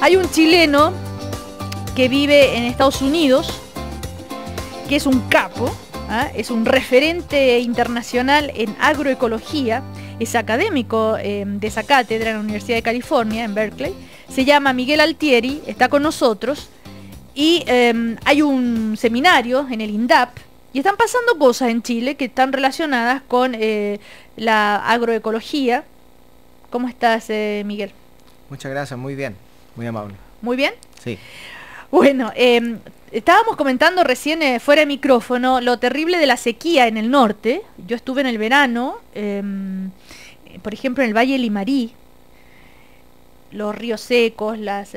Hay un chileno que vive en Estados Unidos, que es un capo, es un referente internacional en agroecología, es académico de esa cátedra en la Universidad de California, en Berkeley, se llama Miguel Altieri, está con nosotros, y hay un seminario en el INDAP, y están pasando cosas en Chile que están relacionadas con la agroecología. ¿Cómo estás, Miguel? Muchas gracias, muy bien, muy amable. ¿Muy bien? Sí. Bueno, estábamos comentando recién fuera de micrófono lo terrible de la sequía en el norte. Yo estuve en el verano, por ejemplo en el Valle de Limarí, los ríos secos, las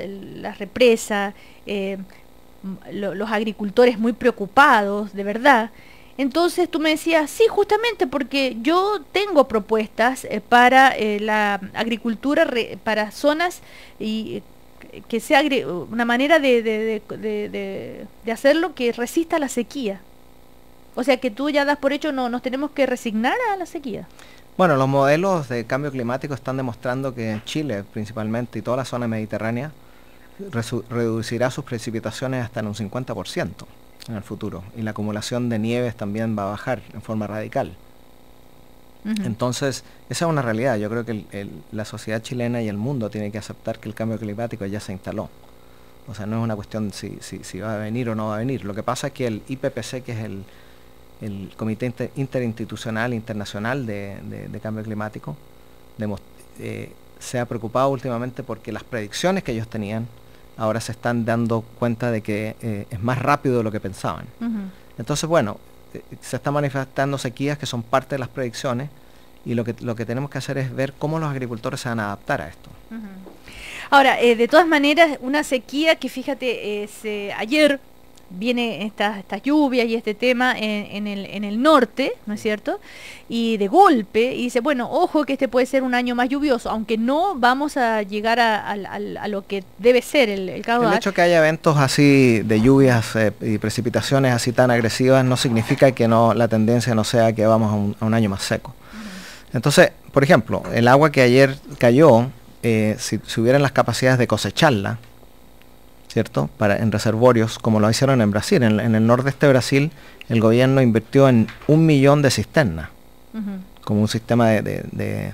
represas, los agricultores muy preocupados, de verdad. Entonces tú me decías, sí, justamente porque yo tengo propuestas para la agricultura, para zonas y que sea una manera de hacerlo que resista la sequía. O sea que tú ya das por hecho, no nos tenemos que resignar a la sequía. Bueno, los modelos de cambio climático están demostrando que Chile principalmente y toda la zona mediterránea reducirá sus precipitaciones hasta en un 50% en el futuro, y la acumulación de nieves también va a bajar en forma radical. Entonces, esa es una realidad. Yo creo que la sociedad chilena y el mundo tiene que aceptar que el cambio climático ya se instaló. O sea, no es una cuestión si va a venir o no va a venir. Lo que pasa es que el IPCC, que es el Comité Interinstitucional Internacional de Cambio Climático, se ha preocupado últimamente porque las predicciones que ellos tenían ahora se están dando cuenta de que es más rápido de lo que pensaban. Entonces, bueno, se están manifestando sequías que son parte de las predicciones, y lo que tenemos que hacer es ver cómo los agricultores se van a adaptar a esto. Ahora, de todas maneras, una sequía que, fíjate, ayer viene estas lluvias y este tema en el norte, ¿no es cierto? Y de golpe, y dice, bueno, ojo que este puede ser un año más lluvioso, aunque no vamos a llegar a lo que debe ser el caudal. El hecho que haya eventos así de lluvias y precipitaciones así tan agresivas no significa que la tendencia no sea que vamos a un año más seco. Entonces, por ejemplo, el agua que ayer cayó, si hubieran las capacidades de cosecharla, ¿cierto? En reservorios, como lo hicieron en Brasil. En el nordeste de Brasil, el gobierno invirtió en 1 millón de cisternas, como un sistema de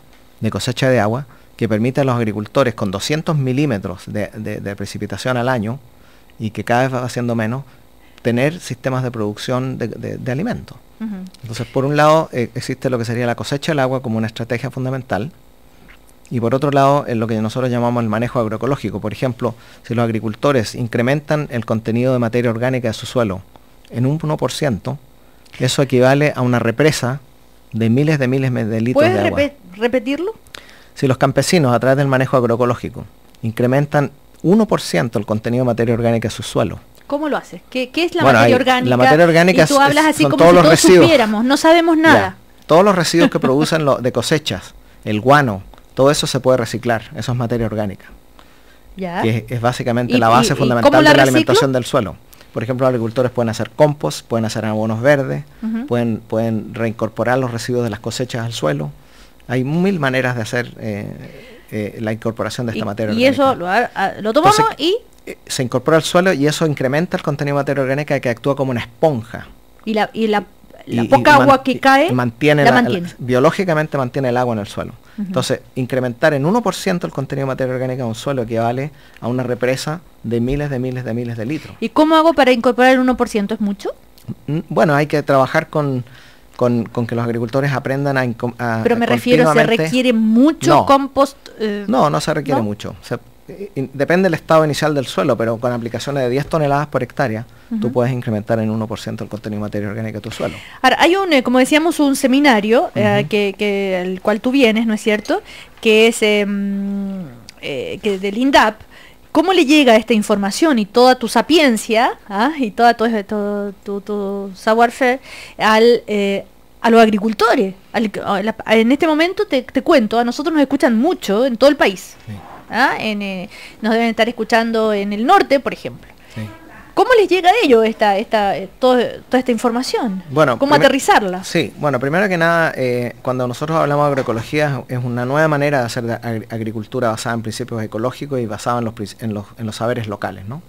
cosecha de agua, que permite a los agricultores con 200 milímetros de precipitación al año, y que cada vez va siendo menos, tener sistemas de producción de alimentos. Entonces, por un lado, existe lo que sería la cosecha del agua como una estrategia fundamental, y por otro lado, en lo que nosotros llamamos el manejo agroecológico. Por ejemplo, si los agricultores incrementan el contenido de materia orgánica de su suelo en un 1%, eso equivale a una represa de miles de litros de agua. ¿Puedes repetirlo? Si los campesinos, a través del manejo agroecológico, incrementan 1% el contenido de materia orgánica de su suelo. ¿Cómo lo haces? ¿Qué es la materia orgánica? La materia orgánica y tú hablas así son como todos si los todos residuos. Supiéramos, no sabemos nada. Ya, todos los residuos que producen de cosechas, el guano, todo eso se puede reciclar, eso es materia orgánica. Ya. Que es básicamente la base fundamental de la alimentación del suelo. Por ejemplo, los agricultores pueden hacer compost, pueden hacer abonos verdes, pueden reincorporar los residuos de las cosechas al suelo. Hay 1000 maneras de hacer la incorporación de esta materia orgánica. Y eso lo tomamos. Entonces, se incorpora al suelo, y eso incrementa el contenido de materia orgánica, que actúa como una esponja. La poca agua que cae, mantiene. Biológicamente mantiene el agua en el suelo. Entonces, incrementar en 1% el contenido de materia orgánica en un suelo equivale a una represa de miles de litros. ¿Y cómo hago para incorporar el 1%? ¿Es mucho? Bueno, hay que trabajar con que los agricultores aprendan a pero me refiero, ¿se requiere mucho compost? No se requiere mucho. Depende del estado inicial del suelo, pero con aplicaciones de 10 toneladas por hectárea, tú puedes incrementar en 1% el contenido de materia orgánica de tu suelo. Ahora, hay como decíamos, un seminario al cual tú vienes, ¿no es cierto? Que es que del INDAP. ¿Cómo le llega esta información y toda tu sapiencia y toda tu savoir-faire a los agricultores? En este momento te cuento, a nosotros nos escuchan mucho en todo el país. Sí. Nos deben estar escuchando en el norte, por ejemplo. Sí. ¿Cómo les llega a ellos toda esta información? Bueno, ¿Cómo aterrizarla? Sí, bueno, primero que nada, cuando nosotros hablamos de agroecología, es una nueva manera de hacer agricultura basada en principios ecológicos y basada en los saberes locales, ¿no?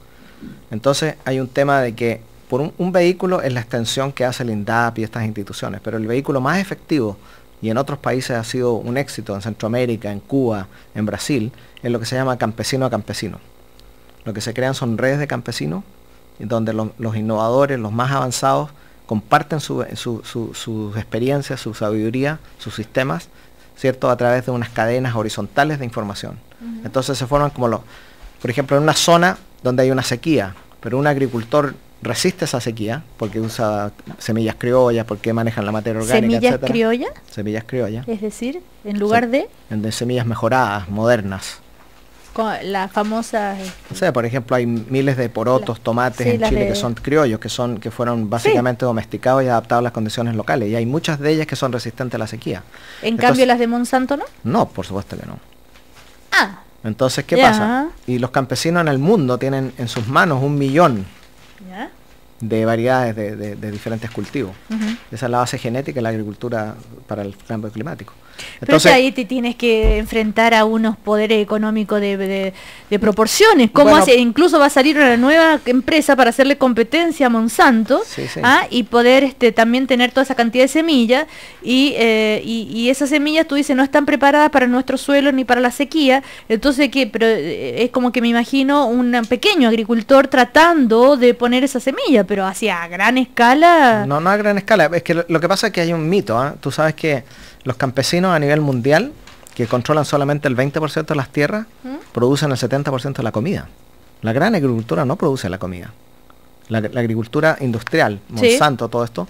Entonces hay un tema de que por un vehículo es la extensión que hace el INDAP y estas instituciones, pero el vehículo más efectivo, y en otros países ha sido un éxito, en Centroamérica, en Cuba, en Brasil, es lo que se llama campesino a campesino. Lo que se crean son redes de campesinos, donde los innovadores, los más avanzados, comparten sus experiencias, su sabiduría, sus sistemas, ¿cierto? A través de unas cadenas horizontales de información. Entonces se forman como por ejemplo, en una zona donde hay una sequía, pero un agricultor resiste esa sequía porque usa semillas criollas, porque manejan la materia orgánica, ¿Semillas etcétera. criollas? Semillas criollas. Es decir, en lugar de semillas mejoradas, modernas. con la famosa... O sea, por ejemplo, hay miles de porotos, tomates en Chile que son criollos, que fueron básicamente domesticados y adaptados a las condiciones locales. Y hay muchas de ellas que son resistentes a la sequía. En cambio, las de Monsanto, ¿no? No, por supuesto que no. Ah. Entonces, ¿qué pasa? Y los campesinos en el mundo tienen en sus manos 1 millón de variedades de diferentes cultivos. Esa es la base genética de la agricultura para el cambio climático. Entonces, pero ahí te tienes que enfrentar a unos poderes económicos de proporciones. ¿Cómo hace? Incluso va a salir una nueva empresa para hacerle competencia a Monsanto, y poder también tener toda esa cantidad de semillas, y esas semillas, tú dices, no están preparadas para nuestro suelo ni para la sequía. Entonces, ¿qué? Pero es como que me imagino un pequeño agricultor tratando de poner esa semilla, pero hacia gran escala. No a gran escala. Es que lo que pasa es que hay un mito, ¿eh? Tú sabes que los campesinos a nivel mundial, que controlan solamente el 20% de las tierras, producen el 70% de la comida. La gran agricultura no produce la comida. La agricultura industrial, Monsanto, todo esto,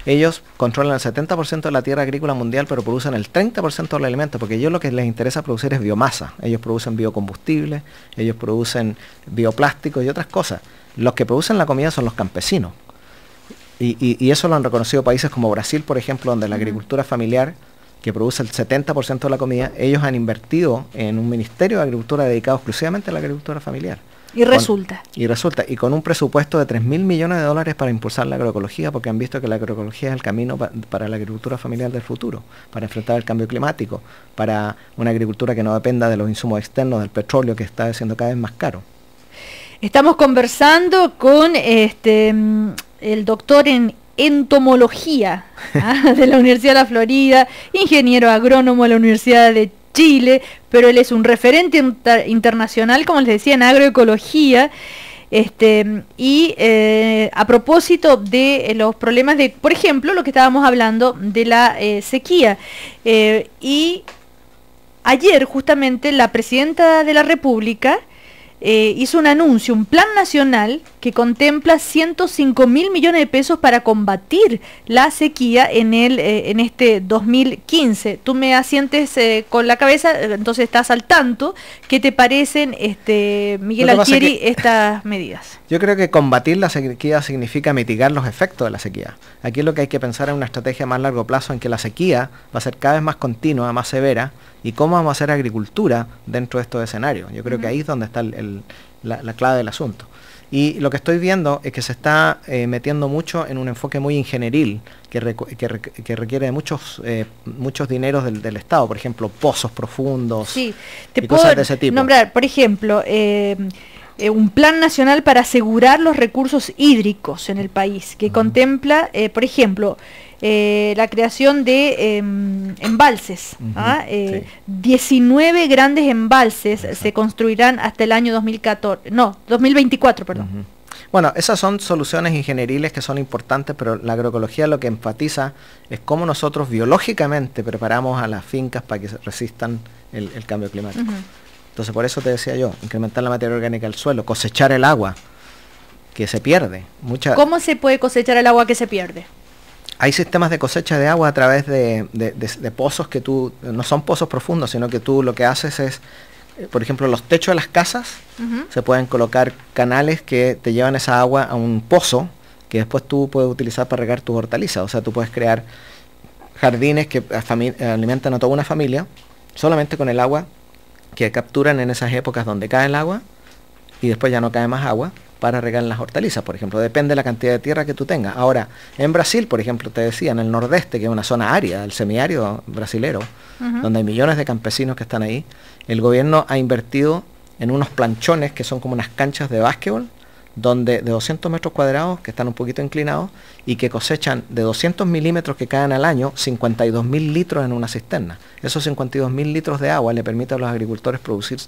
ellos controlan el 70% de la tierra agrícola mundial, pero producen el 30% del alimento, porque a ellos lo que les interesa producir es biomasa. Ellos producen biocombustibles, ellos producen bioplásticos y otras cosas. Los que producen la comida son los campesinos. Y eso lo han reconocido países como Brasil, por ejemplo, donde la agricultura familiar, que produce el 70% de la comida, ellos han invertido en un ministerio de agricultura dedicado exclusivamente a la agricultura familiar. Y resulta. Y con un presupuesto de 3.000 millones de dólares para impulsar la agroecología, porque han visto que la agroecología es el camino para la agricultura familiar del futuro, para enfrentar el cambio climático, para una agricultura que no dependa de los insumos externos, del petróleo, que está siendo cada vez más caro. Estamos conversando con el doctor en entomología de la Universidad de la Florida, ingeniero agrónomo de la Universidad de Chile, pero él es un referente internacional, como les decía, en agroecología. A propósito de los problemas de, por ejemplo, lo que estábamos hablando de la sequía. Y ayer justamente la presidenta de la República hizo un anuncio, un plan nacional que contempla 105.000 millones de pesos para combatir la sequía en este 2015. Tú me asientes con la cabeza, entonces estás al tanto. ¿Qué te parecen, Miguel Altieri, estas medidas? Yo creo que combatir la sequía significa mitigar los efectos de la sequía. Aquí lo que hay que pensar es una estrategia a más largo plazo en que la sequía va a ser cada vez más continua, más severa, y cómo vamos a hacer agricultura dentro de estos escenarios. Yo creo que ahí es donde está la clave del asunto. Y lo que estoy viendo es que se está metiendo mucho en un enfoque muy ingenieril, que requiere de muchos dineros del Estado, por ejemplo, pozos profundos, y cosas de ese tipo. Nombrar, por ejemplo, un plan nacional para asegurar los recursos hídricos en el país, que contempla, por ejemplo, la creación de embalses. 19 grandes embalses se construirán hasta el año 2024, perdón. Bueno, esas son soluciones ingenieriles que son importantes, pero la agroecología lo que enfatiza es cómo nosotros biológicamente preparamos a las fincas para que resistan el cambio climático. Entonces, por eso te decía yo, incrementar la materia orgánica del suelo, cosechar el agua que se pierde. ¿Cómo se puede cosechar el agua que se pierde? Hay sistemas de cosecha de agua a través de pozos que no son pozos profundos, sino que tú lo que haces es, por ejemplo, los techos de las casas, se pueden colocar canales que te llevan esa agua a un pozo que después tú puedes utilizar para regar tus hortalizas. O sea, tú puedes crear jardines que alimentan a toda una familia solamente con el agua que capturan en esas épocas donde cae el agua y después ya no cae más agua. para regar las hortalizas, por ejemplo, depende de la cantidad de tierra que tú tengas. Ahora, en Brasil, por ejemplo, te decía, en el nordeste, que es una zona árida, el semiárido brasilero, donde hay millones de campesinos que están ahí, el gobierno ha invertido en unos planchones que son como unas canchas de básquetbol, donde de 200 metros cuadrados, que están un poquito inclinados, y que cosechan de 200 milímetros que caen al año, 52.000 litros en una cisterna. Esos 52.000 litros de agua le permiten a los agricultores producir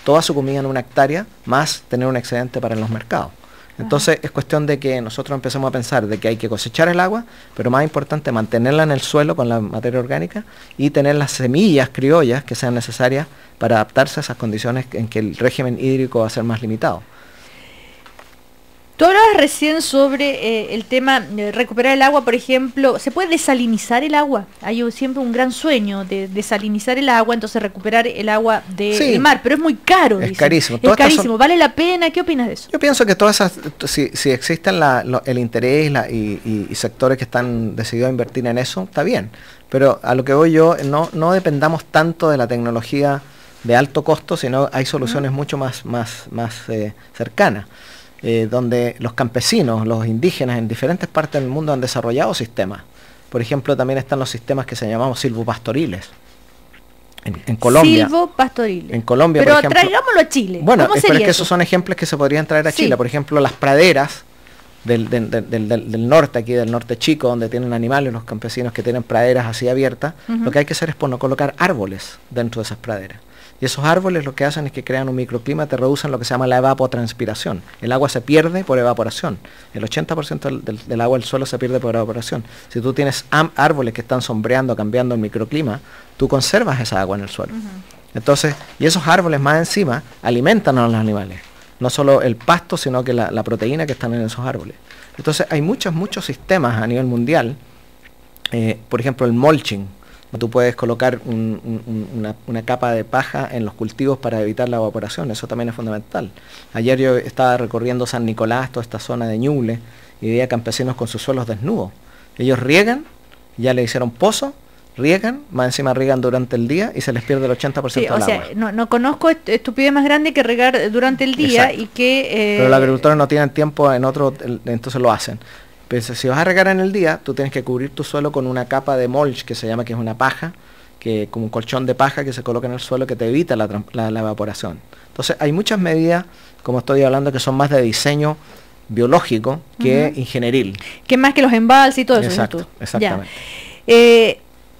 toda su comida en una hectárea, más tener un excedente para los mercados. Entonces es cuestión de que nosotros empecemos a pensar de que hay que cosechar el agua, pero más importante mantenerla en el suelo con la materia orgánica y tener las semillas criollas que sean necesarias para adaptarse a esas condiciones en que el régimen hídrico va a ser más limitado. Tú hablabas recién sobre el tema de recuperar el agua, por ejemplo. ¿Se puede desalinizar el agua? Hay siempre un gran sueño de desalinizar el agua, entonces recuperar el agua del mar, pero es muy caro. Es carísimo. Es carísimo. ¿Vale la pena? ¿Qué opinas de eso? Yo pienso que todas esas, si existen el interés y sectores que están decididos a invertir en eso, está bien. Pero a lo que voy yo, no dependamos tanto de la tecnología de alto costo, sino hay soluciones mucho más cercanas. Donde los campesinos, los indígenas en diferentes partes del mundo han desarrollado sistemas. Por ejemplo, también están los sistemas que se llamamos silvopastoriles. En Colombia. Silvopastoriles. En Colombia, pero por ejemplo, traigámoslo a Chile. Bueno, ¿Cómo pero sería es que eso? esos son ejemplos que se podrían traer a Chile. Por ejemplo, las praderas del norte, aquí del norte chico, donde tienen animales, los campesinos que tienen praderas así abiertas, lo que hay que hacer es no colocar árboles dentro de esas praderas. Y esos árboles lo que hacen es que crean un microclima, te reducen lo que se llama la evapotranspiración. El agua se pierde por evaporación. El 80% del agua del suelo se pierde por evaporación. Si tú tienes árboles que están sombreando, cambiando el microclima, tú conservas esa agua en el suelo. Entonces, y esos árboles más encima alimentan a los animales. No solo el pasto, sino que la proteína que están en esos árboles. Entonces, hay muchos sistemas a nivel mundial. Por ejemplo, el mulching. Tú puedes colocar una capa de paja en los cultivos para evitar la evaporación, eso también es fundamental. Ayer yo estaba recorriendo San Nicolás, toda esta zona de Ñuble, y veía campesinos con sus suelos desnudos. Ellos riegan, ya le hicieron pozo, riegan, más encima riegan durante el día y se les pierde el 80% del agua. O sea, no conozco estupidez más grande que regar durante el día. Exacto. Y que... Pero los agricultores no tienen tiempo en otro, entonces lo hacen. Pero si vas a regar en el día, tú tienes que cubrir tu suelo con una capa de mulch, que se llama, que es una paja, como un colchón de paja que se coloca en el suelo que te evita la evaporación. Entonces hay muchas medidas, como estoy hablando, que son más de diseño biológico que ingenieril. Que más que los embalses y todo eso. Exacto, exactamente.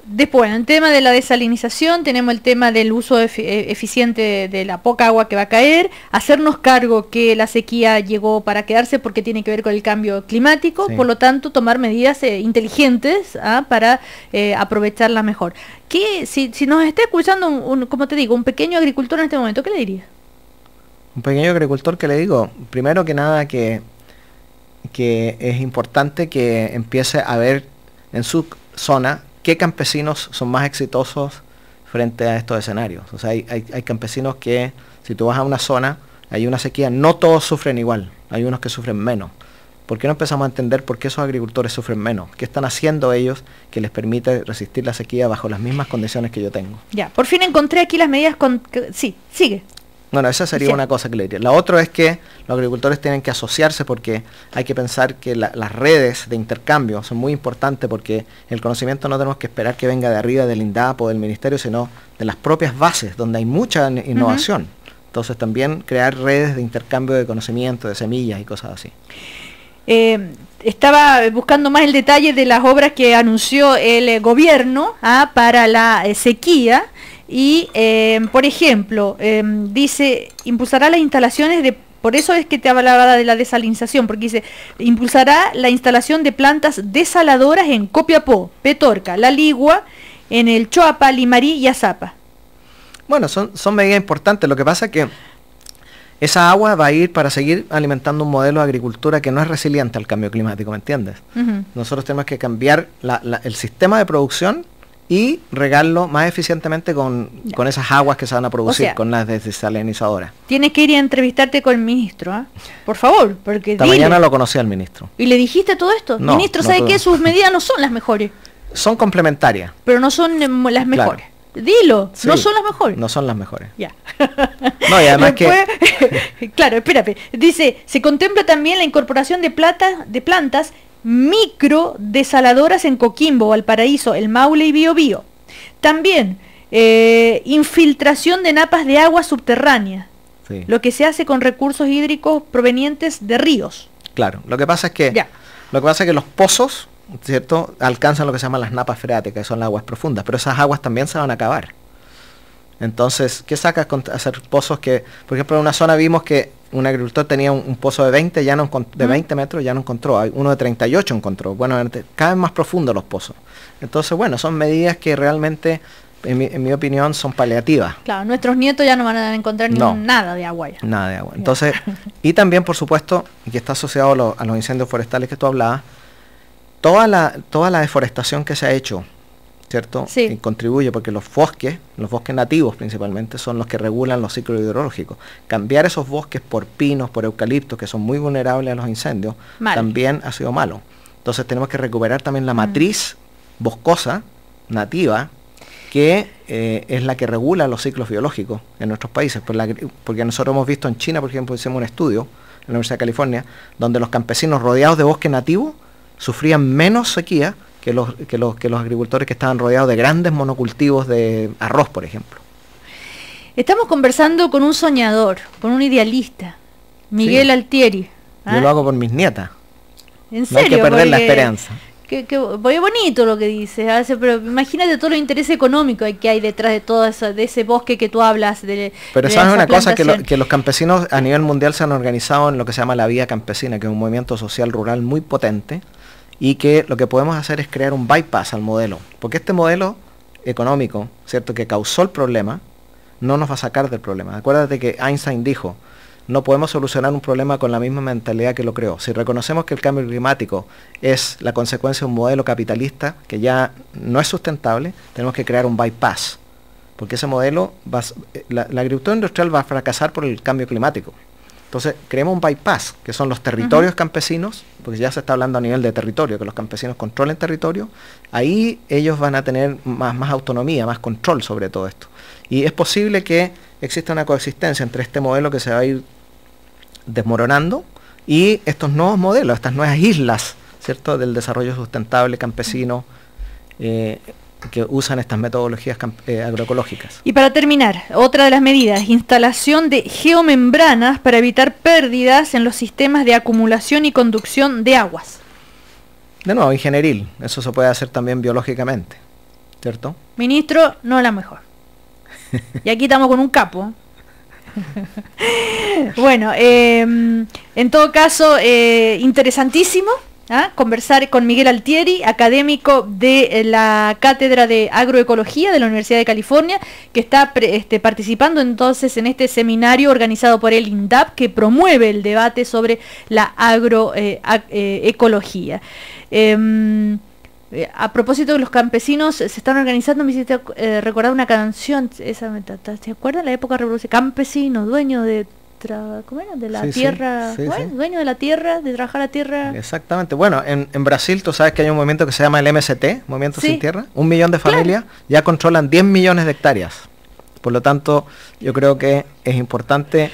Después, en el tema de la desalinización, tenemos el tema del uso eficiente de la poca agua que va a caer, hacernos cargo que la sequía llegó para quedarse porque tiene que ver con el cambio climático, por lo tanto, tomar medidas inteligentes para aprovecharla mejor. Si nos está escuchando, como te digo, un pequeño agricultor en este momento, ¿qué le diría? Un pequeño agricultor, que le digo, primero que nada que es importante que empiece a ver en su zona qué campesinos son más exitosos frente a estos escenarios. O sea, hay campesinos que, si tú vas a una zona, hay una sequía, no todos sufren igual, hay unos que sufren menos. ¿Por qué no empezamos a entender por qué esos agricultores sufren menos? ¿Qué están haciendo ellos que les permite resistir la sequía bajo las mismas condiciones que yo tengo? Ya, por fin encontré aquí las medidas Sí, sigue. Bueno, esa sería una cosa que le diría. La otra es que los agricultores tienen que asociarse, porque hay que pensar que las redes de intercambio son muy importantes, porque el conocimiento no tenemos que esperar que venga de arriba, del INDAP o del ministerio, sino de las propias bases, donde hay mucha innovación. Entonces también crear redes de intercambio de conocimiento, de semillas y cosas así. Estaba buscando más el detalle de las obras que anunció el gobierno para la sequía. Y, por ejemplo, dice, impulsará las instalaciones por eso es que te hablaba de la desalinización, porque dice, impulsará la instalación de plantas desaladoras en Copiapó, Petorca, La Ligua, en el Choapa, Limarí y Azapa. Bueno, son medidas importantes. Lo que pasa es que esa agua va a ir para seguir alimentando un modelo de agricultura que no es resiliente al cambio climático, ¿me entiendes? Nosotros tenemos que cambiar el sistema de producción y regarlo más eficientemente con esas aguas que se van a producir, o sea, con las desalinizadoras. Tienes que ir a entrevistarte con el ministro, por favor, porque esta mañana lo conocí al ministro. ¿Y le dijiste todo esto? No, ministro, ¿sabe qué? Sus medidas no son las mejores. Son complementarias. Pero no son las mejores. Claro. Dilo, Sí, no son las mejores. no son las mejores. Ya. No, y además Claro, espérate. Dice, se contempla también la incorporación de plantas micro desaladoras en Coquimbo, Valparaíso, El Maule y Biobío. También infiltración de napas de agua subterránea, sí. lo que se hace con recursos hídricos provenientes de ríos. Claro, lo que pasa es que los pozos, ¿cierto?, alcanzan lo que se llaman las napas freáticas, que son las aguas profundas, pero esas aguas también se van a acabar. Entonces, ¿qué sacas con hacer pozos que, por ejemplo, en una zona vimos que un agricultor tenía un pozo de 20, de 20 metros, ya no encontró, uno de 38 encontró, bueno, cada vez más profundos los pozos. Entonces, bueno, son medidas que realmente, en mi opinión, son paliativas. Claro, nuestros nietos ya no van a encontrar nada de agua. Nada de agua. Entonces, y también, por supuesto, que está asociado a los incendios forestales que tú hablabas, toda la deforestación que se ha hecho, ¿cierto? Sí. Y contribuye porque los bosques nativos principalmente, son los que regulan los ciclos hidrológicos. Cambiar esos bosques por pinos, por eucaliptos, que son muy vulnerables a los incendios, también ha sido malo. Entonces tenemos que recuperar también la matriz boscosa, nativa, que es la que regula los ciclos biológicos en nuestros países. Porque nosotros hemos visto en China, por ejemplo, hicimos un estudio en la Universidad de California, donde los campesinos rodeados de bosque nativo sufrían menos sequía que los agricultores que estaban rodeados de grandes monocultivos de arroz, por ejemplo. Estamos conversando con un soñador, con un idealista, Miguel Altieri. Yo lo hago por mis nietas. ¿En serio? No hay que perder la esperanza. Qué bonito lo que dices, pero imagínate todo el interés económico que hay detrás de todo eso, de ese bosque que tú hablas. Pero sabes una cosa, que los campesinos a nivel mundial se han organizado en lo que se llama la Vía Campesina, que es un movimiento social rural muy potente, y que lo que podemos hacer es crear un bypass al modelo, porque este modelo económico, ¿cierto?, que causó el problema, no nos va a sacar del problema. Acuérdate que Einstein dijo, no podemos solucionar un problema con la misma mentalidad que lo creó. Si reconocemos que el cambio climático es la consecuencia de un modelo capitalista que ya no es sustentable, tenemos que crear un bypass, porque ese modelo, la agricultura industrial va a fracasar por el cambio climático. Entonces, creemos un bypass, que son los territorios campesinos, porque ya se está hablando a nivel de territorio, que los campesinos controlen territorio, ahí ellos van a tener más autonomía, más control sobre todo esto. Y es posible que exista una coexistencia entre este modelo que se va a ir desmoronando y estos nuevos modelos, estas nuevas islas, ¿cierto?, del desarrollo sustentable campesino, que usan estas metodologías agroecológicas. Y para terminar, otra de las medidas, instalación de geomembranas para evitar pérdidas en los sistemas de acumulación y conducción de aguas. De nuevo, ingenieril, eso se puede hacer también biológicamente, ¿cierto? Ministro, no es la mejor. Y aquí estamos con un capo. Bueno, en todo caso, interesantísimo. Conversar con Miguel Altieri, académico de la Cátedra de Agroecología de la Universidad de California, que está participando entonces en este seminario organizado por el INDAP, que promueve el debate sobre la agroecología. A propósito de los campesinos, se están organizando, me hiciste recordar una canción, ¿te acuerdas? La época revolucionaria, campesino, dueño de... ¿Cómo era? De la tierra, dueño de la tierra, de trabajar la tierra. Exactamente. Bueno, en Brasil tú sabes que hay un movimiento que se llama el MST, Movimiento Sin Tierra. 1 millón de familias ya controlan 10 millones de hectáreas. Por lo tanto, yo creo que es importante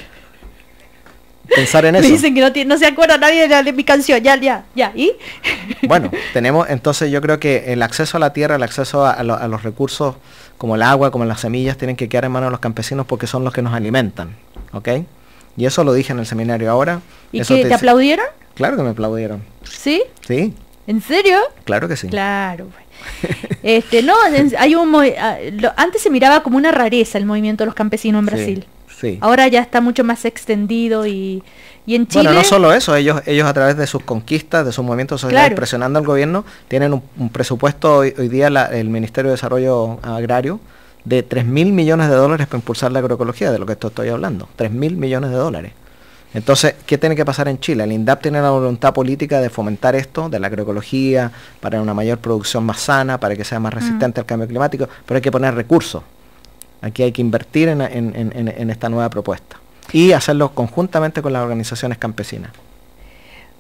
pensar en eso. Me dicen que no se acuerda nadie de mi canción, ya. ¿Y? Bueno, entonces yo creo que el acceso a la tierra, el acceso a los recursos como el agua, como las semillas, tienen que quedar en manos de los campesinos porque son los que nos alimentan, ¿ok? Y eso lo dije en el seminario ahora. ¿Y qué, te aplaudieron? Claro que me aplaudieron. ¿Sí? Sí. ¿En serio? Claro que sí. Claro. Antes se miraba como una rareza el movimiento de los campesinos en Brasil. Sí. Ahora ya está mucho más extendido y en Chile... Bueno, no solo eso, ellos a través de sus conquistas, de sus movimientos sociales, presionando al gobierno, tienen un presupuesto hoy día, el Ministerio de Desarrollo Agrario, de 3.000 millones de dólares para impulsar la agroecología, de lo que estoy hablando. 3.000 millones de dólares. Entonces, ¿qué tiene que pasar en Chile? El INDAP tiene la voluntad política de fomentar esto, de la agroecología, para una mayor producción más sana, para que sea más resistente al cambio climático, pero hay que poner recursos. Aquí hay que invertir en esta nueva propuesta y hacerlo conjuntamente con las organizaciones campesinas.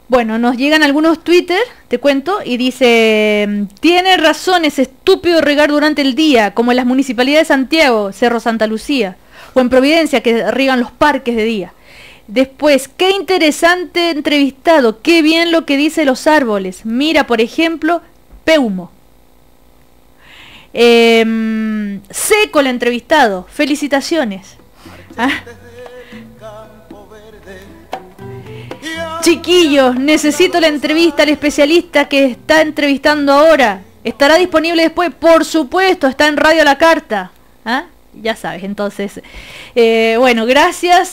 Bueno, nos llegan algunos Twitter, te cuento, y dice, tiene razón, es estúpido regar durante el día, como en las municipalidades de Santiago, Cerro Santa Lucía, o en Providencia, que riegan los parques de día. Después, qué interesante entrevistado, qué bien lo que dice los árboles. Mira, por ejemplo, Peumo. Seco el entrevistado, felicitaciones. ¿Ah? Chiquillos, necesito la entrevista al especialista que está entrevistando ahora. ¿Estará disponible después? Por supuesto, está en Radio La Carta. ¿Ah? Ya sabes, entonces. Bueno, gracias,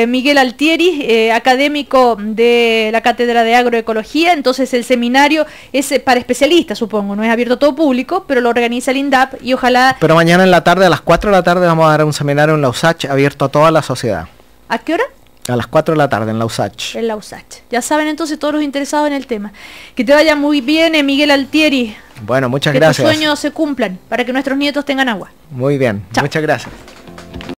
Miguel Altieri, académico de la Cátedra de Agroecología. Entonces el seminario es para especialistas, supongo, no es abierto a todo público, pero lo organiza el INDAP y ojalá... Pero mañana en la tarde, a las 4 de la tarde, vamos a dar un seminario en la USACH abierto a toda la sociedad. ¿A qué hora? A las 4 de la tarde en la USACH. En la USACH. Ya saben entonces todos los interesados en el tema. Que te vaya muy bien, Miguel Altieri. Bueno, muchas gracias. Que tus gracias. sueños se cumplan para que nuestros nietos tengan agua. Muy bien, Chao. muchas gracias.